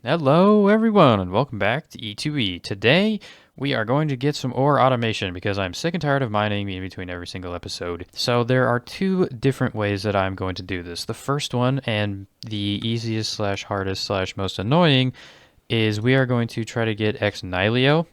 Hello everyone and welcome back to E2E. Today we are going to get some ore automation because I'm sick and tired of mining in between every single episode. So there are two different ways that I'm going to do this. The first one, and the easiest slash hardest slash most annoying, is we are going to try to get Ex Nihilo,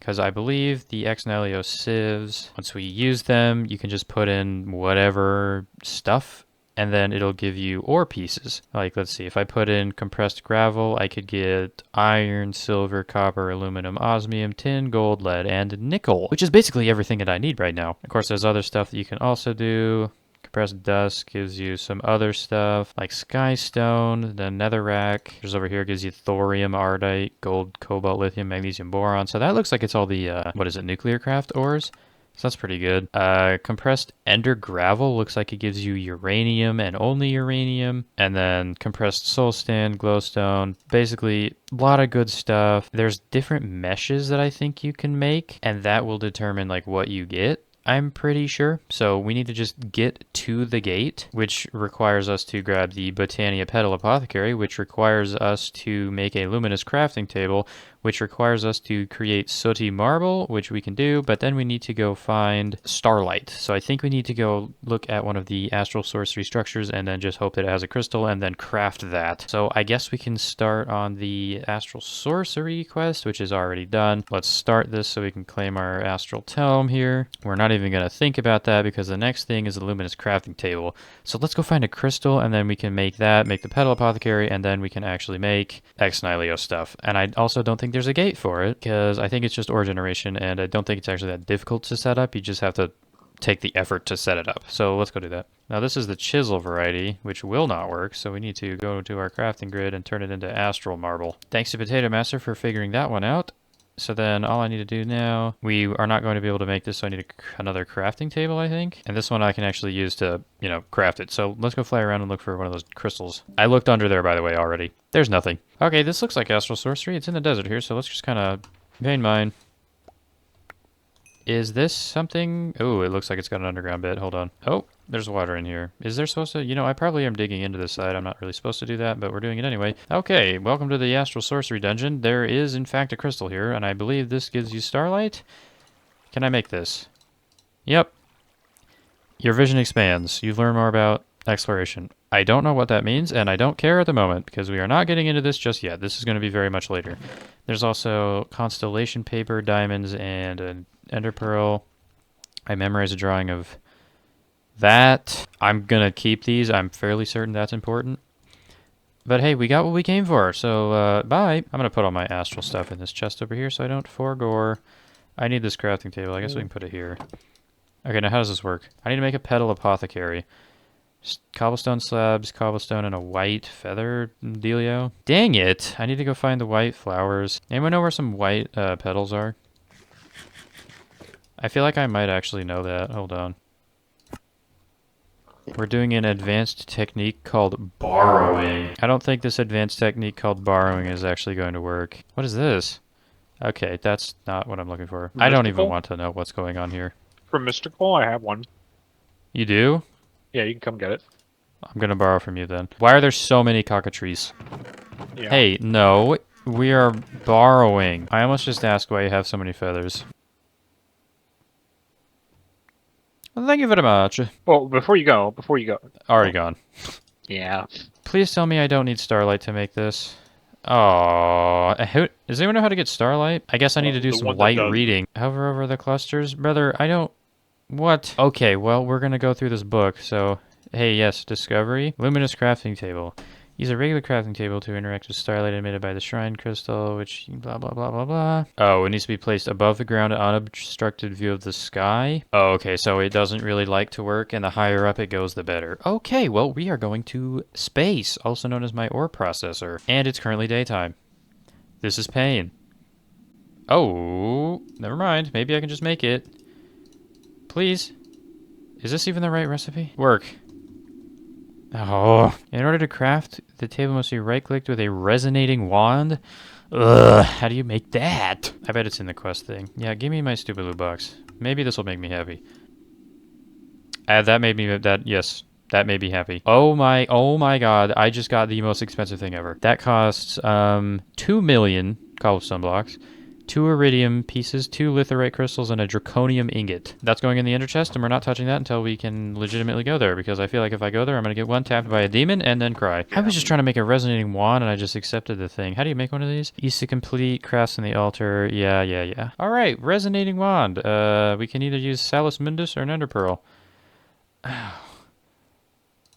because I believe the Ex Nihilo sieves, once we use them, you can just put in whatever stuff and then it'll give you ore pieces. Like, let's see, if I put in compressed gravel, I could get iron, silver, copper, aluminum, osmium, tin, gold, lead, and nickel, which is basically everything that I need right now. Of course, there's other stuff that you can also do. Compressed dust gives you some other stuff like skystone, the netherrack. There's over here gives you thorium, ardite, gold, cobalt, lithium, magnesium, boron. So that looks like it's all the, what is it, nuclear craft ores? So that's pretty good. Compressed ender gravel looks like it gives you uranium and only uranium. And then compressed soul stand, glowstone. Basically, a lot of good stuff. There's different meshes that I think you can make, and that will determine like what you get, I'm pretty sure. So we need to just get to the gate, which requires us to grab the Botania Petal Apothecary, which requires us to make a luminous crafting table, which requires us to create sooty marble, which we can do, but then we need to go find starlight. So I think we need to go look at one of the astral sorcery structures and then just hope that it has a crystal and then craft that. So I guess we can start on the astral sorcery quest, which is already done. Let's start this so we can claim our astral tome here. We're not even going to think about that because the next thing is the luminous crafting table. So let's go find a crystal and then we can make that, make the petal apothecary, and then we can actually make Ex Nihilo stuff. And I also don't think there's a gate for it because I think it's just ore generation and I don't think it's actually that difficult to set up. You just have to take the effort to set it up. So let's go do that. Now this is the chisel variety, which will not work, so we need to go to our crafting grid and turn it into astral marble. Thanks to Potato Master for figuring that one out. So then all I need to do now, we are not going to be able to make this, so I need another crafting table, I think. And this one I can actually use to, craft it. So let's go fly around and look for one of those crystals. I looked under there, by the way, already. There's nothing. Okay, this looks like astral sorcery. It's in the desert here, so let's just kind of vein mine. Is this something? Oh, it looks like it's got an underground bit. Hold on. Oh, there's water in here. Is there supposed to? I probably am digging into this side. I'm not really supposed to do that, but we're doing it anyway. Okay, welcome to the Astral Sorcery Dungeon. There is, in fact, a crystal here, and I believe this gives you starlight. Can I make this? Yep. Your vision expands. You learn more about exploration. I don't know what that means, and I don't care at the moment, because we are not getting into this just yet. This is going to be very much later. There's also constellation paper, diamonds, and an ender pearl. I memorized a drawing of that. I'm going to keep these. I'm fairly certain that's important. But hey, we got what we came for, so bye. I'm going to put all my astral stuff in this chest over here so I don't forgore. I need this crafting table. I guess we can put it here. Okay, now how does this work? I need to make a petal apothecary. Cobblestone slabs, cobblestone, and a white feather dealio. Dang it! I need to go find the white flowers. Anyone know where some white petals are? I feel like I might actually know that. Hold on. We're doing an advanced technique called borrowing. I don't think this advanced technique called borrowing is actually going to work. What is this? Okay, that's not what I'm looking for. Mystical? I don't even want to know what's going on here. From Mystical, I have one. You do? Yeah, you can come get it. I'm gonna borrow from you then. Why are there so many cockatrices? Yeah. Hey, no. We are borrowing. I almost just asked why you have so many feathers. Well, thank you very much. Well, before you go. Already gone. Yeah. Please tell me I don't need starlight to make this. Oh, does anyone know how to get starlight? I guess I need to do some light reading. Hover over the clusters. Brother, I don't... What? Okay, well, we're gonna go through this book, so... Hey, yes, discovery. Luminous crafting table. Use a regular crafting table to interact with starlight emitted by the shrine crystal, which blah, blah, blah, blah, blah. Oh, it needs to be placed above the ground in unobstructed view of the sky. Oh, okay, so it doesn't really like to work, and the higher up it goes, the better. Okay, well, we are going to space, also known as my ore processor, and it's currently daytime. This is pain. Oh, never mind. Maybe I can just make it. Please. Is this even the right recipe? Work. Oh. In order to craft, the table must be right-clicked with a resonating wand. Ugh, how do you make that? I bet it's in the quest thing. Yeah, give me my stupid loot box. Maybe this will make me happy. That made me, yes. That made me happy. Oh my god, I just got the most expensive thing ever. That costs 2 million cobblestone blocks, 2 iridium pieces, 2 litherite crystals, and a draconium ingot. That's going in the ender chest, and we're not touching that until we can legitimately go there, because I feel like if I go there, I'm going to get one tapped by a demon and then cry. I was just trying to make a resonating wand, and I just accepted the thing. How do you make one of these? Easy to complete, crafts on the altar. Yeah. Alright, resonating wand. We can either use Salus Mundus or an ender pearl.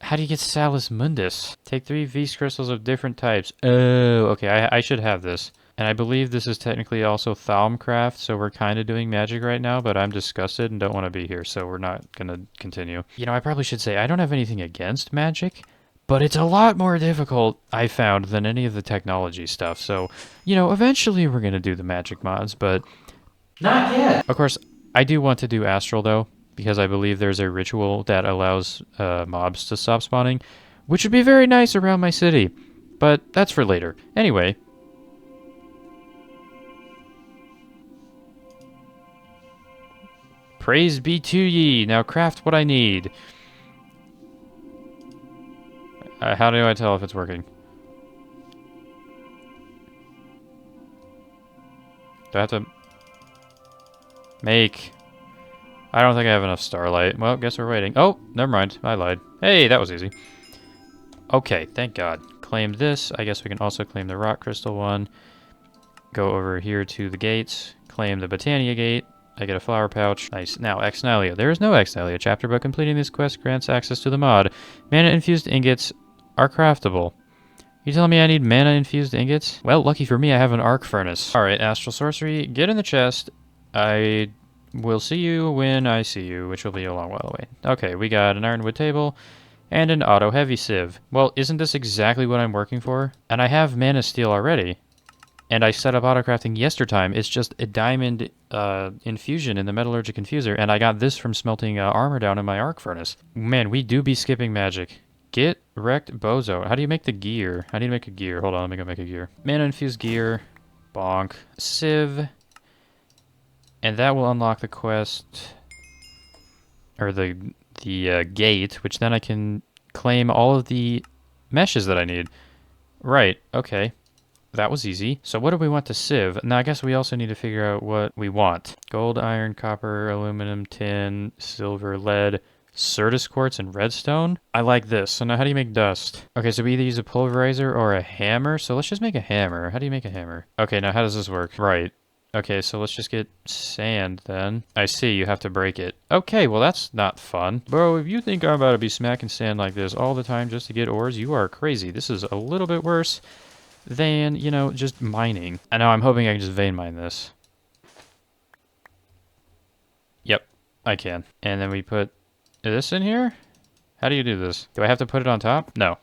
How do you get Salus Mundus? Take 3 Vs crystals of different types. Oh, okay, I should have this. And I believe this is technically also Thalmcraft, so we're kind of doing magic right now, but I'm disgusted and don't want to be here, so we're not going to continue. You know, I probably should say I don't have anything against magic, but it's a lot more difficult, I found, than any of the technology stuff. So, you know, eventually we're going to do the magic mods, but not yet. Of course, I do want to do Astral, though, because I believe there's a ritual that allows mobs to stop spawning, which would be very nice around my city, but that's for later. Anyway. Praise be to ye. Now craft what I need. How do I tell if it's working? Do I have to make... I don't think I have enough starlight. Well, guess we're waiting. Oh, never mind. I lied. Hey, that was easy. Okay, thank God. Claim this. I guess we can also claim the rock crystal one. Go over here to the gates. Claim the Botania gate. I get a flower pouch. Nice. Now, Exnalia. There is no Exnalia chapter, but completing this quest grants access to the mod. Mana-infused ingots are craftable. You telling me I need mana-infused ingots? Well, lucky for me, I have an arc furnace. Alright, Astral Sorcery. Get in the chest. I will see you when I see you, which will be a long while away. Okay, we got an ironwood table and an auto heavy sieve. Well, isn't this exactly what I'm working for? And I have mana steel already. And I set up autocrafting yestertime. It's just a diamond infusion in the metallurgic infuser, and I got this from smelting armor down in my arc furnace. Man, we do be skipping magic. Get wrecked bozo. How do you make the gear? How do you make a gear? Hold on, let me go make a gear. Mana infused gear. Bonk. Sieve. And that will unlock the quest, or the gate, which then I can claim all of the meshes that I need. Right, okay. That was easy. So what do we want to sieve? Now I guess we also need to figure out what we want. Gold, iron, copper, aluminum, tin, silver, lead, Certus quartz, and redstone. I like this. So now how do you make dust? Okay, so we either use a pulverizer or a hammer. So let's just make a hammer. How do you make a hammer? Okay, now how does this work? Right. Okay, so let's just get sand then. I see, you have to break it. Okay, well that's not fun. Bro, if you think I'm about to be smacking sand like this all the time just to get ores, you are crazy. This is a little bit worse than, you know, just mining. And now I'm hoping I can just vein mine this. Yep, I can. And then we put this in here? How do you do this? Do I have to put it on top? No.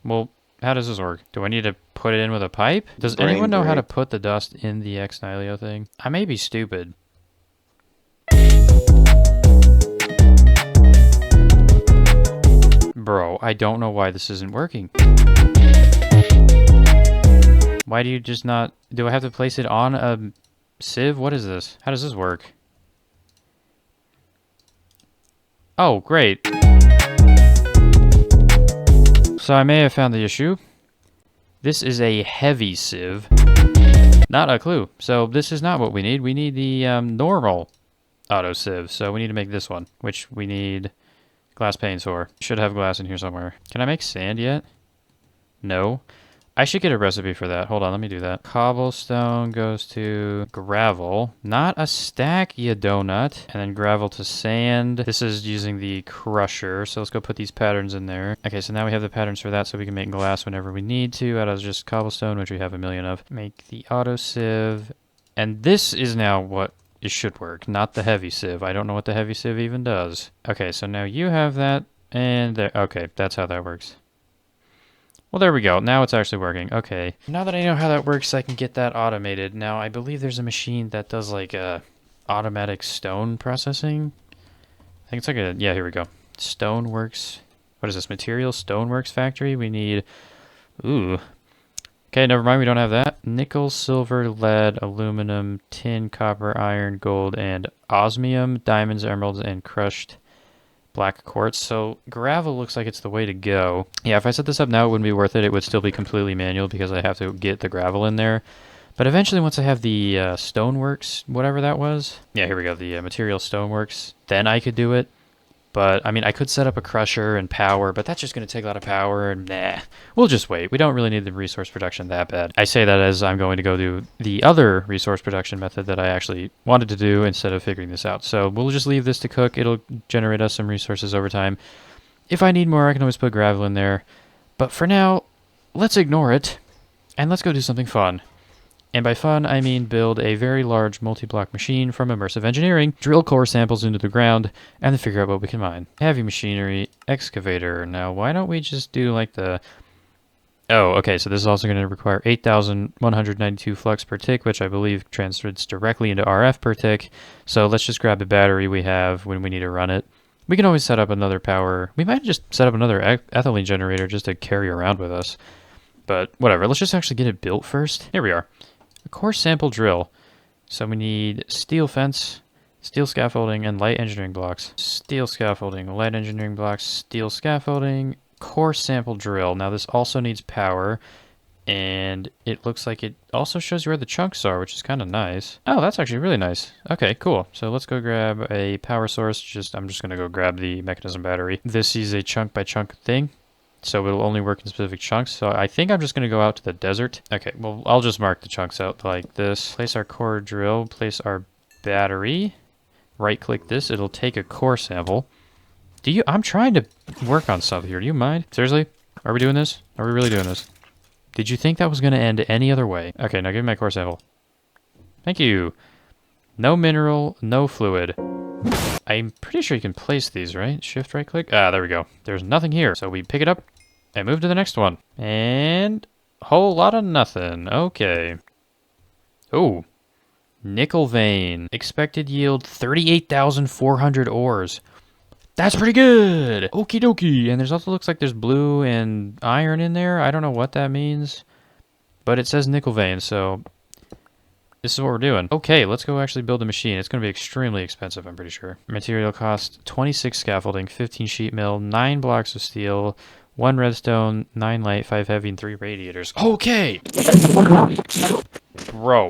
Well, how does this work? Do I need to put it in with a pipe? Does anyone know how to put the dust in the Exnilio thing? I may be stupid. Bro, I don't know why this isn't working. Why do you just not... Do I have to place it on a sieve? What is this? How does this work? Oh, great. So I may have found the issue. This is a heavy sieve. Not a clue. So this is not what we need. We need the normal auto sieve. So we need to make this one, which we need glass panes for. Should have glass in here somewhere. Can I make sand yet? No. I should get a recipe for that. Hold on, let me do that. Cobblestone goes to gravel. Not a stack, you donut. And then gravel to sand. This is using the crusher, so let's go put these patterns in there. Okay, so now we have the patterns for that, so we can make glass whenever we need to out of just cobblestone, which we have a million of. Make the auto sieve. And this is now what it should work, not the heavy sieve. I don't know what the heavy sieve even does. Okay, so now you have that, and there. Okay, that's how that works. Well, there we go. Now it's actually working. Okay. Now that I know how that works, I can get that automated. Now, I believe there's a machine that does, like, automatic stone processing. I think it's like a... Yeah, here we go. Stoneworks. What is this? Material Stoneworks Factory. We need... Ooh. Okay, never mind. We don't have that. Nickel, silver, lead, aluminum, tin, copper, iron, gold, and osmium, diamonds, emeralds, and crushed black quartz. So gravel looks like it's the way to go. Yeah, if I set this up now, it wouldn't be worth it. It would still be completely manual because I have to get the gravel in there. But eventually, once I have the stoneworks, whatever that was. Yeah, here we go, the material stoneworks. Then I could do it. But, I mean, I could set up a crusher and power, but that's just going to take a lot of power, and nah. We'll just wait. We don't really need the resource production that bad. I say that as I'm going to go do the other resource production method that I actually wanted to do instead of figuring this out. So we'll just leave this to cook. It'll generate us some resources over time. If I need more, I can always put gravel in there. But for now, let's ignore it, and let's go do something fun. And by fun, I mean build a very large multi-block machine from Immersive Engineering, drill core samples into the ground, and then figure out what we can mine. Heavy machinery, excavator. Now, why don't we just do like the... Oh, okay, so this is also going to require 8,192 flux per tick, which I believe translates directly into RF per tick. So let's just grab the battery we have when we need to run it. We can always set up another power. We might just set up another ethylene generator just to carry around with us. But whatever, let's just actually get it built first. Here we are. A core sample drill. So we need steel fence, steel scaffolding, and light engineering blocks. Steel scaffolding, light engineering blocks, steel scaffolding, core sample drill. Now this also needs power, and it looks like it also shows you where the chunks are, which is kind of nice. Oh, that's actually really nice. Okay, cool. So let's go grab a power source. I'm just going to go grab the mechanism battery. This is a chunk by chunk thing. So it'll only work in specific chunks. So I think I'm just going to go out to the desert. Okay, well, I'll just mark the chunks out like this. Place our core drill, place our battery. Right-click this. It'll take a core sample. I'm trying to work on stuff here. Do you mind? Seriously? Are we doing this? Are we really doing this? Did you think that was going to end any other way? Okay, now give me my core sample. Thank you. No mineral, no fluid. I'm pretty sure you can place these, right? Shift right click. Ah, there we go. There's nothing here. So we pick it up and move to the next one. And whole lot of nothing. Okay. Oh. Nickel vein. Expected yield 38,400 ores. That's pretty good. Okie dokie. And there's also looks like there's blue and iron in there. I don't know what that means. But it says nickel vein, so this is what we're doing. Okay, let's go actually build a machine. It's going to be extremely expensive, I'm pretty sure. Material cost, 26 scaffolding, 15 sheet mill, 9 blocks of steel, 1 redstone, 9 light, 5 heavy, and 3 radiators. Okay! Bro.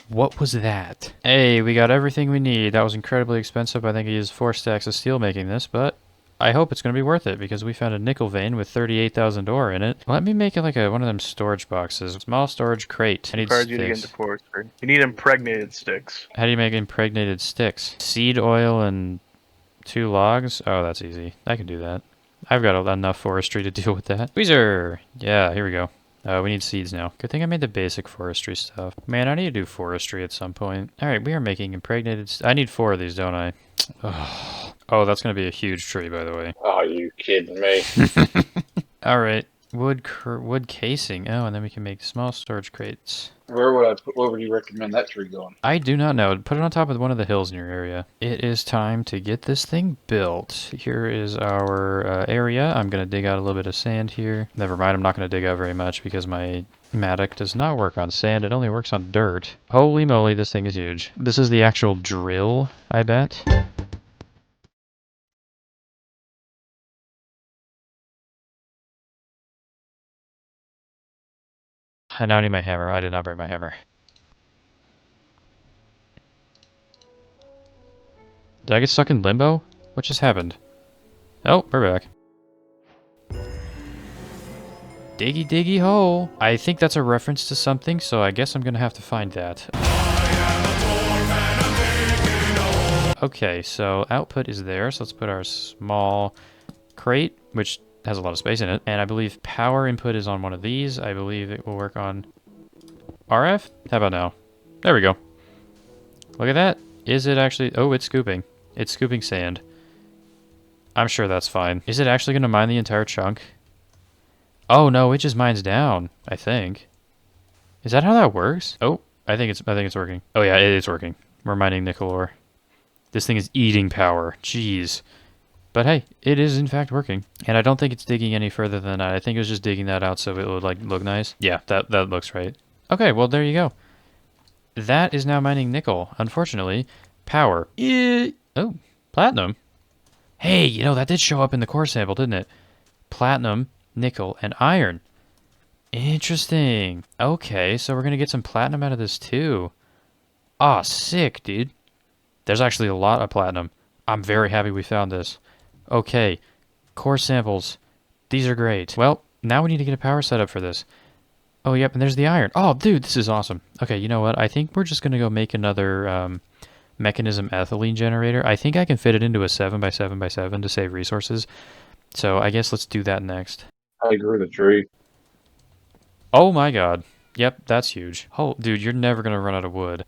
What was that? Hey, we got everything we need. That was incredibly expensive. I think I used 4 stacks of steel making this, but I hope it's going to be worth it because we found a nickel vein with 38,000 ore in it. Let me make it like one of them storage boxes. Small storage crate. I need Requires you to get sticks. into forestry. You need impregnated sticks. How do you make impregnated sticks? Seed oil and 2 logs? Oh, that's easy. I can do that. I've got enough forestry to deal with that. Weezer! Yeah, here we go. We need seeds now. Good thing I made the basic forestry stuff. Man, I need to do forestry at some point. Alright, we are making impregnated... I need 4 of these, don't I? Oh, that's going to be a huge tree, by the way. Oh, you kidding me? Alright, wood casing. Oh, and then we can make small storage crates. Where would you recommend that tree going? I do not know. Put it on top of one of the hills in your area. It is time to get this thing built. Here is our area. I'm going to dig out a little bit of sand here. Never mind, I'm not going to dig out very much because my Matic does not work on sand. It only works on dirt. Holy moly, this thing is huge. This is the actual drill, I bet. I now need my hammer. I did not bring my hammer. Did I get stuck in limbo? What just happened? Oh, we're back. Diggy diggy hole. I think that's a reference to something, so I guess I'm gonna have to find that. Okay, so output is there, so let's put our small crate, which has a lot of space in it, and I believe power input is on one of these. I believe it will work on RF? How about now? There we go. Look at that. Is it actually... Oh, it's scooping. It's scooping sand. I'm sure that's fine. Is it actually going to mine the entire chunk? Oh, no, it just mines down, I think. Is that how that works? Oh, I think it's working. Oh, yeah, it is working. We're mining nickel ore. This thing is eating power. Jeez. But hey, it is in fact working. And I don't think it's digging any further than that. I think it was just digging that out so it would like look nice. Yeah, that looks right. Okay, well there you go. That is now mining nickel. Unfortunately, power. Oh, platinum. Hey, you know, that did show up in the core sample, didn't it? Platinum, nickel, and iron. Interesting. Okay, so we're gonna get some platinum out of this too. Aw, sick, dude. There's actually a lot of platinum. I'm very happy we found this. Okay, core samples. These are great. Well, now we need to get a power setup for this. Oh, yep, and there's the iron. Oh, dude, this is awesome. Okay, you know what? I think we're just gonna go make another mechanism ethylene generator. I think I can fit it into a 7x7x7 to save resources. So I guess let's do that next. I agree with the tree. Oh my god. Yep, that's huge. Oh, dude, you're never gonna run out of wood.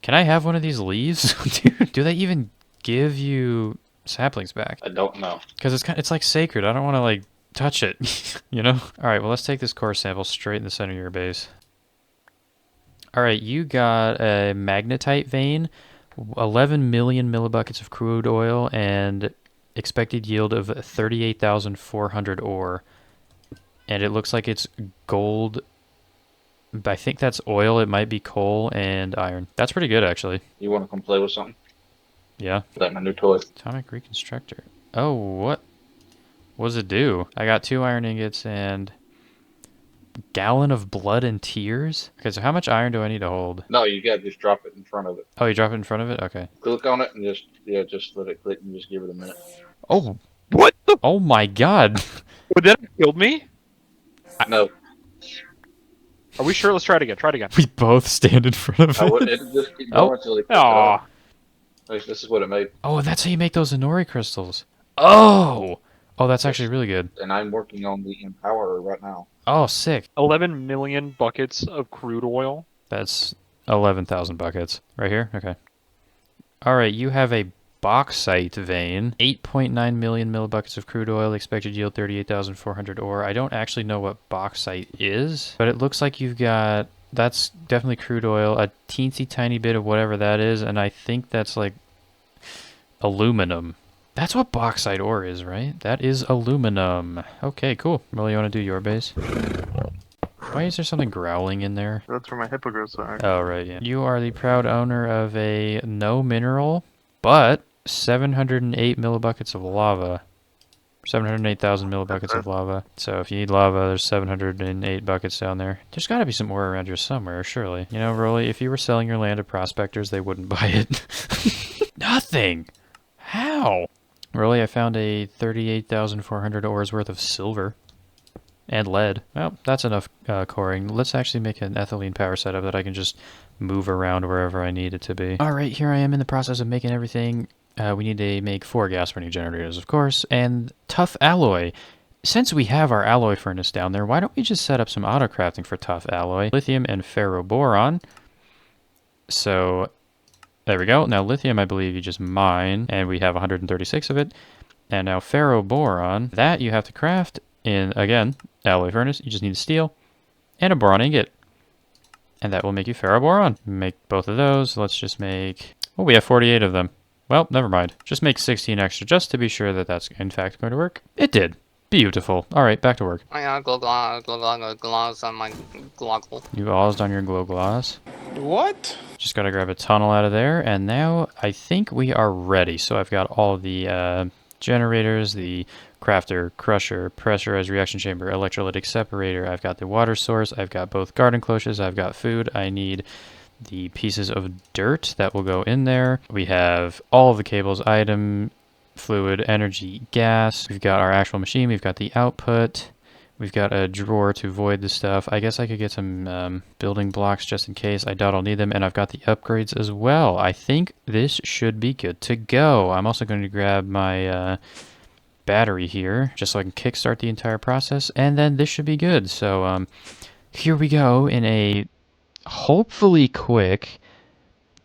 Can I have one of these leaves? Dude, do they even give you saplings back? I don't know. Because it's like sacred. I don't want to like touch it, you know? All right, well, let's take this core sample straight in the center of your base. All right, you got a magnetite vein, 11 million millibuckets of crude oil, and expected yield of 38,400 ore. And it looks like it's gold. I think that's oil. It might be coal and iron. That's pretty good, actually. You want to come play with something? Yeah. Like my new toy. Atomic reconstructor. Oh, what? What does it do? I got 2 iron ingots and gallon of blood and tears. Okay, so how much iron do I need to hold? No, you got to just drop it in front of it. Oh, you drop it in front of it? Okay. Click on it and just let it click and just give it a minute. Oh, What the? oh my god. Would that have killed me? No, Are we sure? Let's try it again. Try it again. We both stand in front of I would. it. It just keep Oh. going until it. Aw. This is what it made, Oh, that's how you make those Inori crystals. Oh! Oh, that's actually really good. and I'm working on the Empowerer right now. Oh, sick. 11 million buckets of crude oil. That's 11,000 buckets. Right here? Okay. Alright, you have a bauxite vein. 8.9 million millibuckets of crude oil, expected yield 38,400 ore. I don't actually know what bauxite is, but it looks like you've got... That's definitely crude oil, a teensy tiny bit of whatever that is, and I think that's like aluminum. That's what bauxite ore is, right? That is aluminum. Okay, cool. Well, you want to do your base? Why is there something growling in there? That's where my hippogriffs are. Oh, right, yeah. You are the proud owner of a no mineral, but 708 millibuckets of lava. 708,000 millibuckets of lava. So if you need lava, there's 708 buckets down there. There's got to be some ore around here somewhere, surely. You know, Rolly, if you were selling your land to prospectors, they wouldn't buy it. Nothing! How? Rolly, I found a 38,400 ores worth of silver. And lead. Well, that's enough coring. Let's actually make an ethylene power setup that I can just move around wherever I need it to be. Alright, here I am in the process of making everything. We need to make 4 gas burning generators, of course, and tough alloy. Since we have our alloy furnace down there, why don't we just set up some auto crafting for tough alloy? Lithium and ferroboron. So, there we go. Now lithium, I believe you just mine, and we have 136 of it. And now ferroboron, that you have to craft in, again, alloy furnace. You just need steel and a boron ingot. And that will make you ferroboron. Make both of those. Let's just make... Oh, we have 48 of them. Well, never mind. Just make 16 extra just to be sure that that's in fact going to work. It did. Beautiful. Alright, back to work. I got gloss on my gloggle. You all's on your glow gloss. What? Just gotta grab a tunnel out of there, and now I think we are ready. So I've got all the generators, the crafter, crusher, pressurized reaction chamber, electrolytic separator. I've got the water source. I've got both garden cloches. I've got food. I need the pieces of dirt that will go in there. We have all of the cables, item, fluid, energy, gas. We've got our actual machine. We've got the output. We've got a drawer to void the stuff. I guess I could get some building blocks just in case. I doubt I'll need them. And I've got the upgrades as well. I think this should be good to go. I'm also going to grab my battery here just so I can kickstart the entire process. And then this should be good. So here we go in a hopefully quick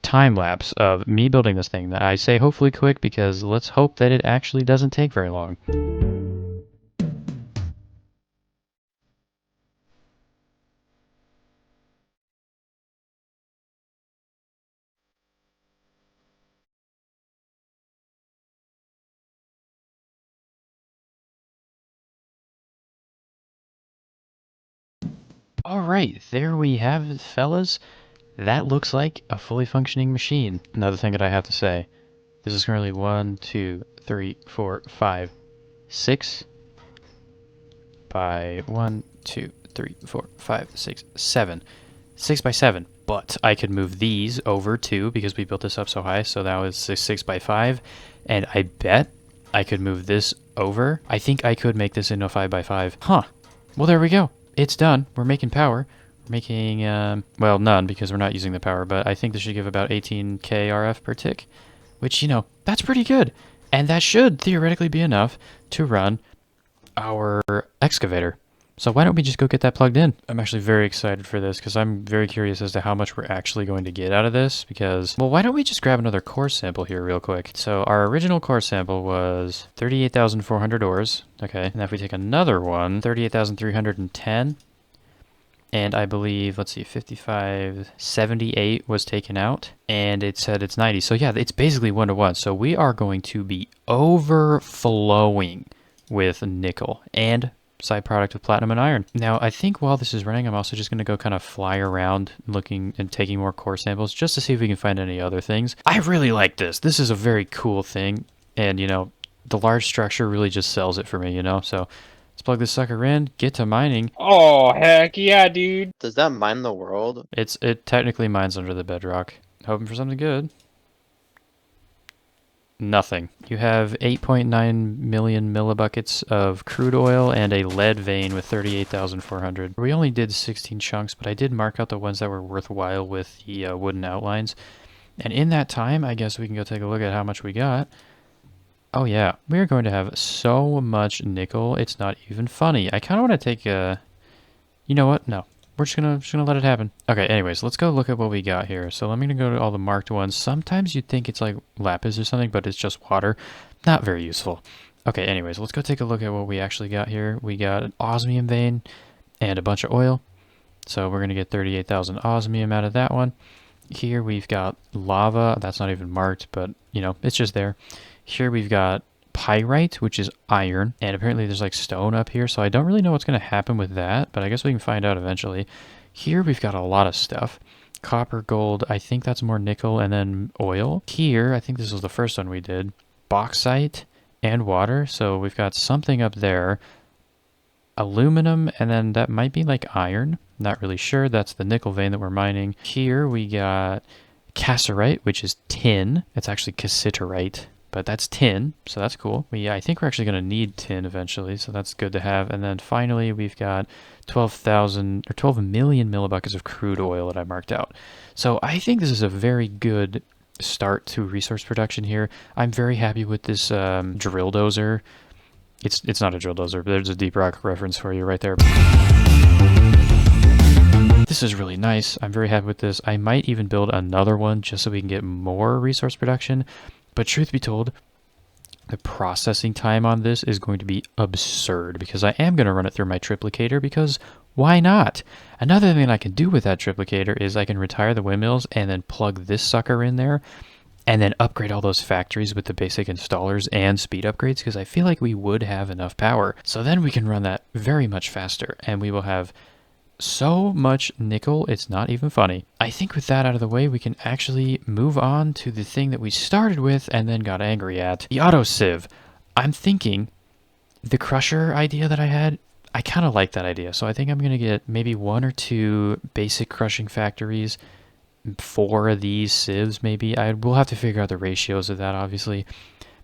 time lapse of me building this thing. I say hopefully quick because let's hope that it actually doesn't take very long. Alright, there we have it, fellas. That looks like a fully functioning machine. Another thing that I have to say, this is currently 1, 2, 3, 4, 5, 6 by 1, 2, 3, 4, 5, 6, 7. 6 by 7. But I could move these over too because we built this up so high. So that was 6 by 5. And I bet I could move this over. I think I could make this into a 5 by 5. Huh. Well, there we go. It's done. We're making power. We're making, well, none because we're not using the power. But I think this should give about 18k RF per tick. Which, you know, that's pretty good. And that should theoretically be enough to run our excavator. So why don't we just go get that plugged in? I'm actually very excited for this because I'm very curious as to how much we're actually going to get out of this because, well, why don't we just grab another core sample here real quick? So our original core sample was 38,400 ores. Okay, and if we take another one, 38,310. And I believe, let's see, 5578 was taken out, and it said it's 90. So yeah, it's basically 1-to-1. So we are going to be overflowing with nickel and side product of platinum and iron. Now, I think while this is running, I'm also just going to go kind of fly around looking and taking more core samples just to see if we can find any other things. I really like this. This is a very cool thing, and, you know, the large structure really just sells it for me, you know? So let's plug this sucker in, get to mining. Oh, heck yeah, dude. Does that mine the world? It technically mines under the bedrock. Hoping for something good. Nothing. You have 8.9 million millibuckets of crude oil and a lead vein with 38,400. We only did 16 chunks, but I did mark out the ones that were worthwhile with the wooden outlines. And in that time, I guess we can go take a look at how much we got. Oh yeah, we're going to have so much nickel, it's not even funny. I kind of want to take a... You know what? No. We're just gonna let it happen. Okay, anyways, let's go look at what we got here. So I'm gonna go to all the marked ones. Sometimes you'd think it's like lapis or something, but it's just water. Not very useful. Okay, anyways, let's go take a look at what we actually got here. We got an osmium vein and a bunch of oil. So we're gonna get 38,000 osmium out of that one. Here we've got lava. That's not even marked, but you know, it's just there. Here we've got pyrite, which is iron, and apparently there's like stone up here, so I don't really know what's going to happen with that, but I guess we can find out eventually. Here we've got a lot of stuff. Copper, gold, I think that's more nickel, and then oil. Here, I think this was the first one we did. Bauxite and water, so we've got something up there. Aluminum, and then that might be like iron. Not really sure. That's the nickel vein that we're mining. Here we got cassiterite, which is tin. It's actually cassiterite. But that's tin, so that's cool. I think we're actually going to need tin eventually, so that's good to have. And then finally, we've got 12 million millibuckets of crude oil that I marked out. So I think this is a very good start to resource production here. I'm very happy with this drill dozer. It's not a drill dozer, but there's a deep rock reference for you right there. This is really nice. I'm very happy with this. I might even build another one just so we can get more resource production. But truth be told, the processing time on this is going to be absurd because I am going to run it through my triplicator because why not? Another thing I can do with that triplicator is I can retire the windmills and then plug this sucker in there and then upgrade all those factories with the basic installers and speed upgrades because I feel like we would have enough power. So then we can run that very much faster and we will have so much nickel, it's not even funny. I think with that out of the way, we can actually move on to the thing that we started with and then got angry at. The auto sieve. I'm thinking the crusher idea that I had, I kind of like that idea. So I think I'm going to get maybe 1 or 2 basic crushing factories, 4 of these sieves maybe. We'll have to figure out the ratios of that obviously.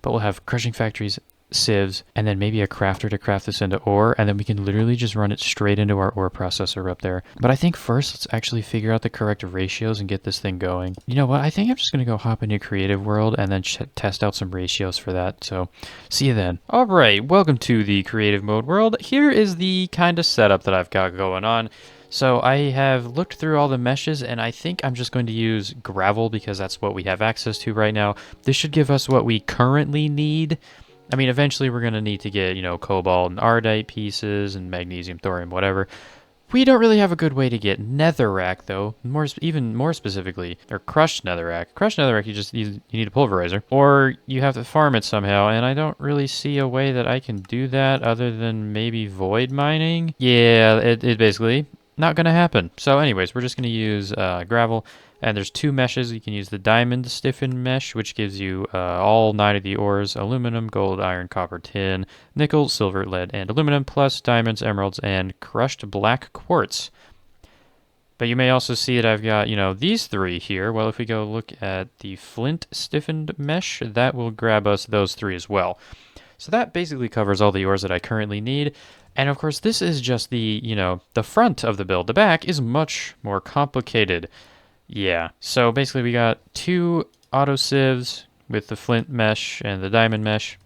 But we'll have crushing factories, sieves, and then maybe a crafter to craft this into ore, and then we can literally just run it straight into our ore processor up there. But I think first, let's actually figure out the correct ratios and get this thing going. You know what? I think I'm just going to go hop into Creative World and then test out some ratios for that. So, see you then. All right, welcome to the Creative Mode world. Here is the kind of setup that I've got going on. So I have looked through all the meshes, and I think I'm just going to use gravel because that's what we have access to right now. This should give us what we currently need. I mean, eventually we're going to need to get, you know, cobalt and ardite pieces and magnesium, thorium, whatever. We don't really have a good way to get netherrack, though. Even more specifically, or crushed netherrack. Crushed netherrack, you need a pulverizer. Or you have to farm it somehow, and I don't really see a way that I can do that other than maybe void mining. Yeah, it basically not going to happen. So anyways, we're just going to use gravel. And there's 2 meshes. You can use the diamond stiffened mesh, which gives you all 9 of the ores: aluminum, gold, iron, copper, tin, nickel, silver, lead, and aluminum, plus diamonds, emeralds, and crushed black quartz. But you may also see that I've got, these 3 here. Well, if we go look at the flint stiffened mesh, that will grab us those 3 as well. So that basically covers all the ores that I currently need. And of course, this is just the, the front of the build. The back is much more complicated. Yeah, so basically we got 2 auto sieves with the flint mesh and the diamond mesh.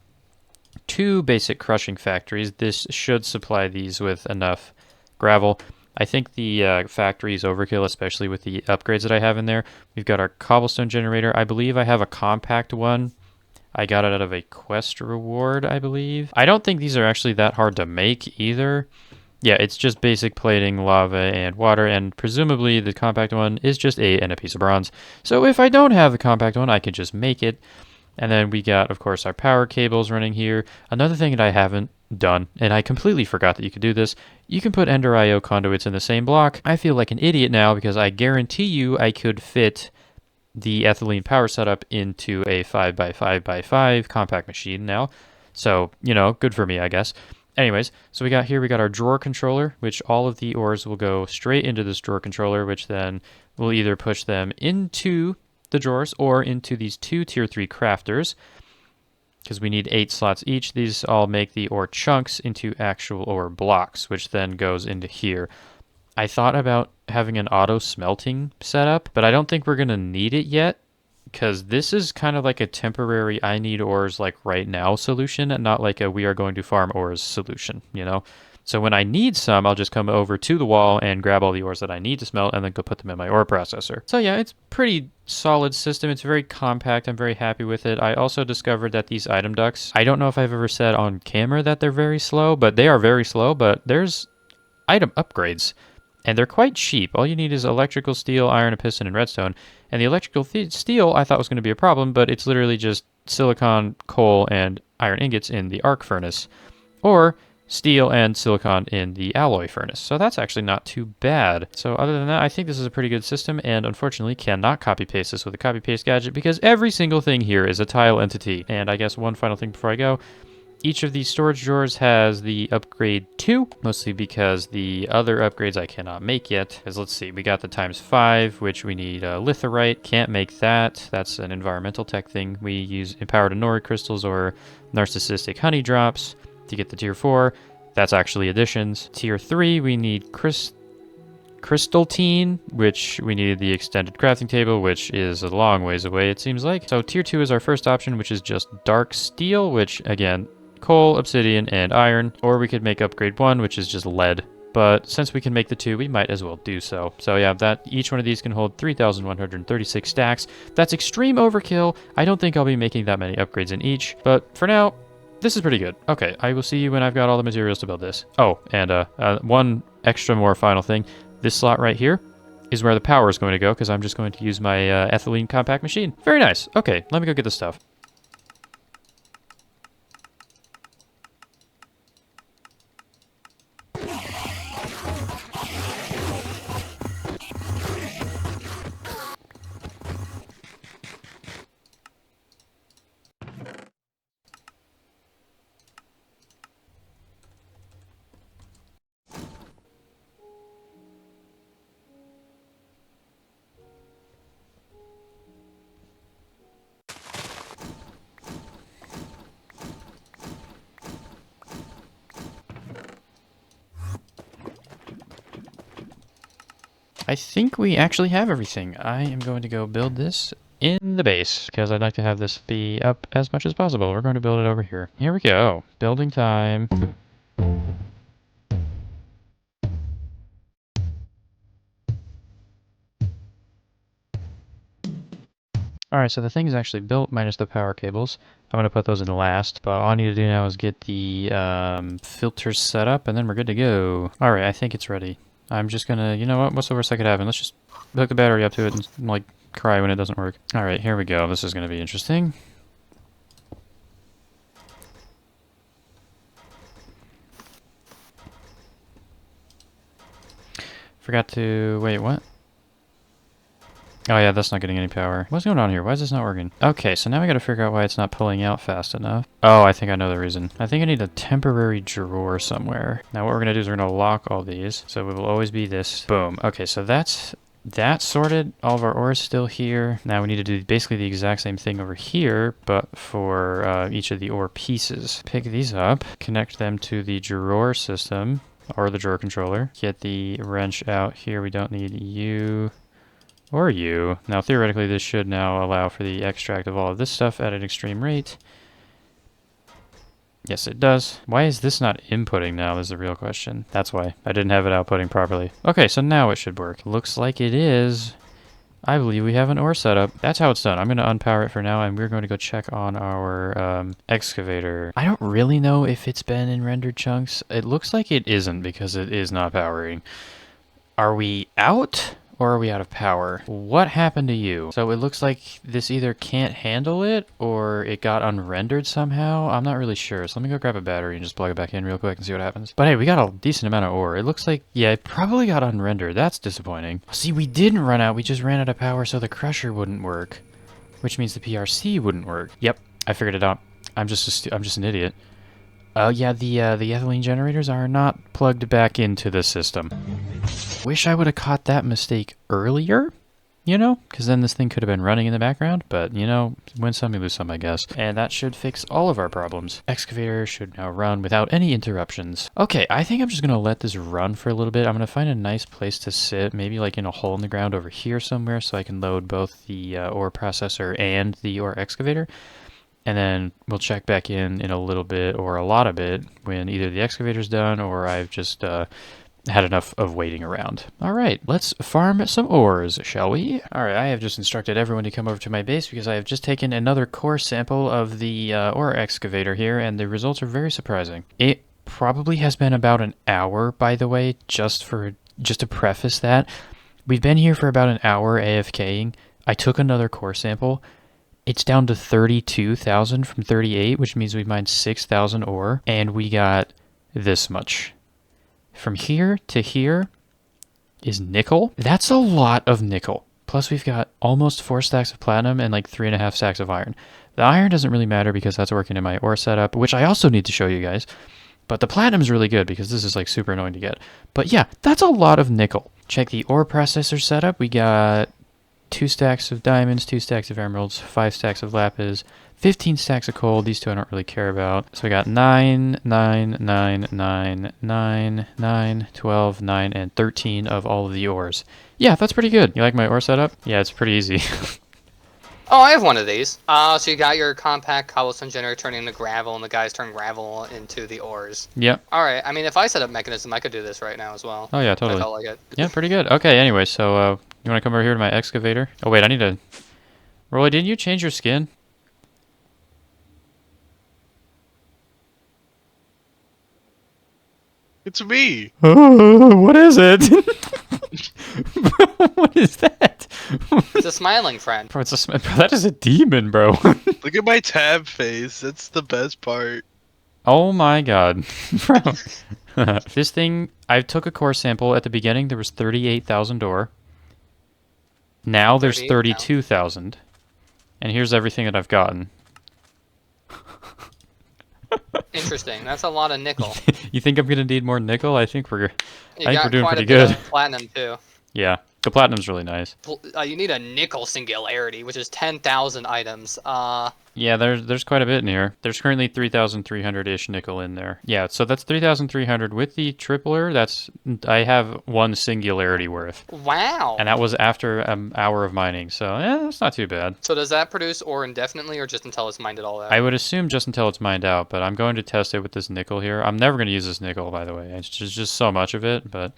2 basic crushing factories. This should supply these with enough gravel. I think the factory is overkill, especially with the upgrades that I have in there. We've got our cobblestone generator. I believe I have a compact one. I got it out of a quest reward, I believe. I don't think these are actually that hard to make either. Yeah, it's just basic plating, lava, and water, and presumably the compact one is just and a piece of bronze. So if I don't have the compact one, I could just make it. And then we got, of course, our power cables running here. Another thing that I haven't done, and I completely forgot that you could do this, you can put Ender IO conduits in the same block. I feel like an idiot now because I guarantee you I could fit the ethylene power setup into a 5x5x5 compact machine now. So, good for me, I guess. Anyways, so we got our drawer controller, which all of the ores will go straight into this drawer controller, which then will either push them into the drawers or into these 2 tier 3 crafters, because we need 8 slots each. These all make the ore chunks into actual ore blocks, which then goes into here. I thought about having an auto smelting setup, but I don't think we're going to need it yet, because this is kind of like a temporary I need ores like right now solution, and not like a we are going to farm ores solution, So when I need some, I'll just come over to the wall and grab all the ores that I need to smelt and then go put them in my ore processor. So yeah, it's pretty solid system. It's very compact. I'm very happy with it. I also discovered that these item ducts, I don't know if I've ever said on camera that they're very slow, but they are very slow, but there's item upgrades. And they're quite cheap. All you need is electrical steel, iron, a piston, and redstone. And the electrical steel I thought was going to be a problem, but it's literally just silicon, coal, and iron ingots in the arc furnace. Or steel and silicon in the alloy furnace. So that's actually not too bad. So other than that, I think this is a pretty good system, and unfortunately cannot copy paste this with a copy paste gadget because every single thing here is a tile entity. And I guess one final thing before I go. Each of these storage drawers has the upgrade 2, mostly because the other upgrades I cannot make yet. Because let's see, we got the ×5, which we need litherite. Can't make that. That's an environmental tech thing. We use empowered Anori crystals or narcissistic honey drops to get the tier 4. That's actually additions. Tier 3, we need crystaltine, which we needed the extended crafting table, which is a long ways away, it seems like. So tier 2 is our first option, which is just dark steel, which again, coal, obsidian, and iron. Or we could make upgrade 1, which is just lead. But since we can make the 2, we might as well do so. So yeah, each one of these can hold 3,136 stacks. That's extreme overkill. I don't think I'll be making that many upgrades in each. But for now, this is pretty good. Okay, I will see you when I've got all the materials to build this. Oh, and one extra more final thing. This slot right here is where the power is going to go, because I'm just going to use my ethylene compact machine. Very nice. Okay, let me go get this stuff. I think we actually have everything. I am going to go build this in the base, because I'd like to have this be up as much as possible. We're going to build it over here. Here we go. Building time. Alright, so the thing is actually built minus the power cables. I'm going to put those in last, but all I need to do now is get the filters set up, and then we're good to go. Alright, I think it's ready. I'm just gonna, you know what, what's the worst that could happen? Let's just hook the battery up to it and, like, cry when it doesn't work. Alright, here we go. This is gonna be interesting. Forgot to... wait, what? Oh yeah, that's not getting any power. What's going on here? Why is this not working? Okay, so now we gotta figure out why it's not pulling out fast enough. Oh, I think I know the reason. I think I need a temporary drawer somewhere. Now what we're gonna do is we're gonna lock all these. So it will always be this. Boom. Okay, so that's that sorted. All of our ore is still here. Now we need to do basically the exact same thing over here, but for each of the ore pieces. Pick these up, connect them to the drawer system, or the drawer controller. Get the wrench out here. We don't need you or you. Now theoretically this should now allow for the extract of all of this stuff at an extreme rate. Yes, it does. Why is this not inputting now is the real question. That's why. I didn't have it outputting properly. Okay, so now it should work. Looks like it is. I believe we have an ore setup. That's how it's done. I'm going to unpower it for now, and we're going to go check on our excavator. I don't really know if it's been in rendered chunks. It looks like it isn't because it is not powering. Are we out? Or are we out of power? What happened to you? So it looks like this either can't handle it or it got unrendered somehow. I'm not really sure. So let me go grab a battery and just plug it back in real quick and see what happens. But hey, we got a decent amount of ore. It looks like, yeah, it probably got unrendered. That's disappointing. See, we didn't run out. We just ran out of power so the crusher wouldn't work, which means the PRC wouldn't work. Yep, I figured it out. I'm just an idiot. Yeah, the ethylene generators are not plugged back into the system. Wish I would have caught that mistake earlier, you know, because then this thing could have been running in the background, but, you know, win some, you lose some, I guess. And that should fix all of our problems. Excavator should now run without any interruptions. Okay, I think I'm just going to let this run for a little bit. I'm going to find a nice place to sit, maybe like in a hole in the ground over here somewhere, so I can load both the ore processor and the ore excavator. And then we'll check back in a little bit or a lot of it when either the excavator's done or I've just had enough of waiting around. All right, let's farm some ores, shall we? All right, I have just instructed everyone to come over to my base because I have just taken another core sample of the ore excavator here, and the results are very surprising. It probably has been about an hour, by the way, just to preface that. We've been here for about an hour AFKing. I took another core sample. It's down to 32,000 from 38, which means we mined 6,000 ore, and we got this much. From here to here is nickel. That's a lot of nickel. Plus we've got almost 4 stacks of platinum and like 3.5 stacks of iron. The iron doesn't really matter because that's working in my ore setup, which I also need to show you guys. But the platinum's really good because this is like super annoying to get. But yeah, that's a lot of nickel. Check the ore processor setup. We got 2 stacks of diamonds, 2 stacks of emeralds, 5 stacks of lapis, 15 stacks of coal. These two I don't really care about. So we got 9, 9, 9, 9, 9, 9, 12, 9, and 13 of all of the ores. Yeah, that's pretty good. You like my ore setup? Yeah, it's pretty easy. Oh, I have one of these. So you got your compact cobblestone generator turning into gravel, and the guys turn gravel into the ores. Yep. All right. I mean, if I set up mechanism, I could do this right now as well. Oh yeah, totally. I felt like it. Yeah, pretty good. Okay, anyway, so you want to come over here to my excavator? Oh wait, I need to... Roy, didn't you change your skin? It's me. What is it? What is that? It's a smiling friend. Bro, bro, that is a demon, bro. Look at my tab face. That's the best part. Oh my god. Bro. This thing, I took a core sample at the beginning. There was 38,000 ore. Now there's 32,000. And here's everything that I've gotten. Interesting. That's a lot of nickel. You think I'm gonna need more nickel? I think we're doing quite pretty a bit good. of platinum too. Yeah, the platinum's really nice. You need a nickel singularity, which is 10,000 items. Yeah, there's quite a bit in here. There's currently 3,300-ish nickel in there. Yeah, so that's 3,300 with the tripler. I have 1 singularity worth. Wow. And that was after an hour of mining, so that's not too bad. So does that produce ore indefinitely, or just until it's mined it all out? I would assume just until it's mined out, but I'm going to test it with this nickel here. I'm never going to use this nickel, by the way. It's just so much of it, but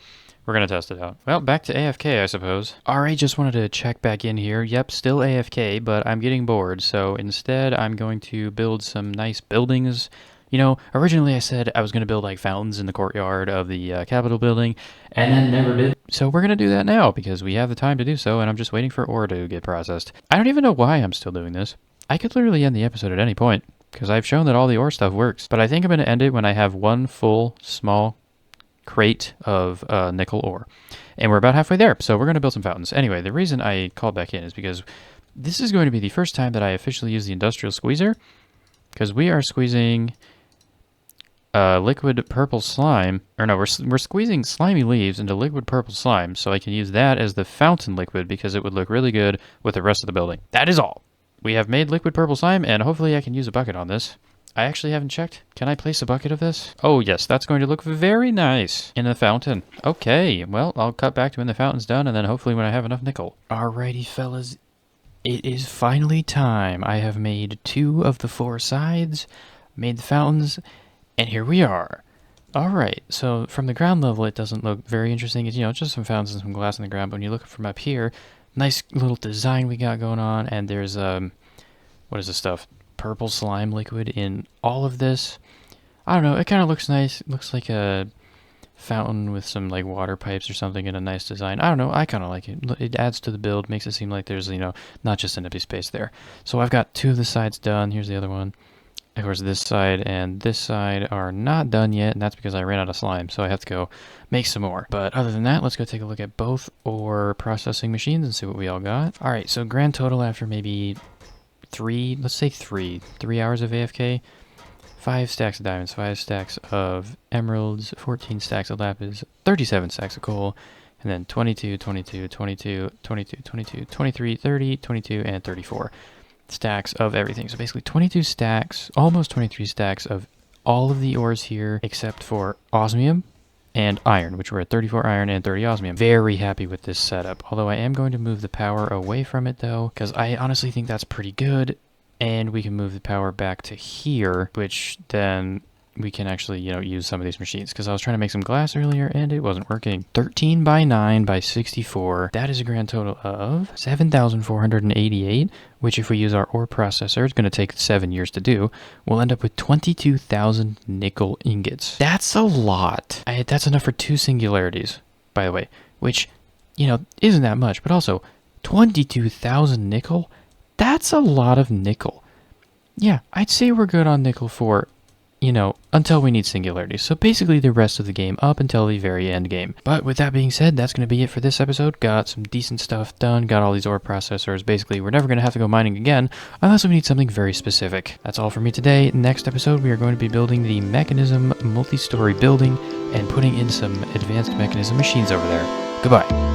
we're going to test it out. Well, back to AFK, I suppose. Alright, just wanted to check back in here. Yep, still AFK, but I'm getting bored, so instead I'm going to build some nice buildings. You know, originally I said I was going to build like fountains in the courtyard of the Capitol building, and then never did. So we're going to do that now, because we have the time to do so, and I'm just waiting for ore to get processed. I don't even know why I'm still doing this. I could literally end the episode at any point, because I've shown that all the ore stuff works. But I think I'm going to end it when I have one full, small crate of nickel ore. And we're about halfway there, so we're going to build some fountains. Anyway, the reason I called back in is because this is going to be the first time that I officially use the industrial squeezer, because we are squeezing liquid purple slime, or no, we're squeezing slimy leaves into liquid purple slime, so I can use that as the fountain liquid because it would look really good with the rest of the building. That is all. We have made liquid purple slime, and hopefully I can use a bucket on this. I actually haven't checked. Can I place a bucket of this? Oh yes, that's going to look very nice in the fountain. Okay, well, I'll cut back to when the fountain's done, and then hopefully when I have enough nickel. Alrighty, fellas. It is finally time. I have made 2 of the 4 sides, made the fountains, and here we are. Alright, so from the ground level it doesn't look very interesting. It's, just some fountains and some glass in the ground, but when you look from up here, nice little design we got going on, and there's, what is this stuff? Purple slime liquid in all of this. I don't know, it kind of looks nice. It looks like a fountain with some like water pipes or something in a nice design. I don't know, I kind of like it. It adds to the build, makes it seem like there's, not just an empty space there. So I've got 2 of the sides done. Here's the other one. Of course, this side and this side are not done yet, and that's because I ran out of slime, so I have to go make some more. But other than that, let's go take a look at both ore processing machines and see what we all got. Alright, so grand total after maybe 3 hours of AFK, 5 stacks of diamonds, 5 stacks of emeralds, 14 stacks of lapis, 37 stacks of coal, and then 22, 22, 22, 22, 22, 23, 30, 22, and 34 stacks of everything. So basically 22 stacks, almost 23 stacks of all of the ores here except for osmium and iron, which we're at 34 iron and 30 osmium. Very happy with this setup, although I am going to move the power away from it though, because I honestly think that's pretty good, and we can move the power back to here, which then we can actually, use some of these machines, because I was trying to make some glass earlier and it wasn't working. 13 by 9 by 64. That is a grand total of 7,488, which if we use our ore processor, it's going to take 7 years to do. We'll end up with 22,000 nickel ingots. That's a lot. That's enough for 2 singularities, by the way, which, isn't that much, but also 22,000 nickel? That's a lot of nickel. Yeah, I'd say we're good on nickel for, until we need singularity. So basically the rest of the game up until the very end game. But with that being said, that's going to be it for this episode. Got some decent stuff done, got all these ore processors. Basically, we're never going to have to go mining again unless we need something very specific. That's all for me today. Next episode, we are going to be building the mechanism multi-story building and putting in some advanced mechanism machines over there. Goodbye.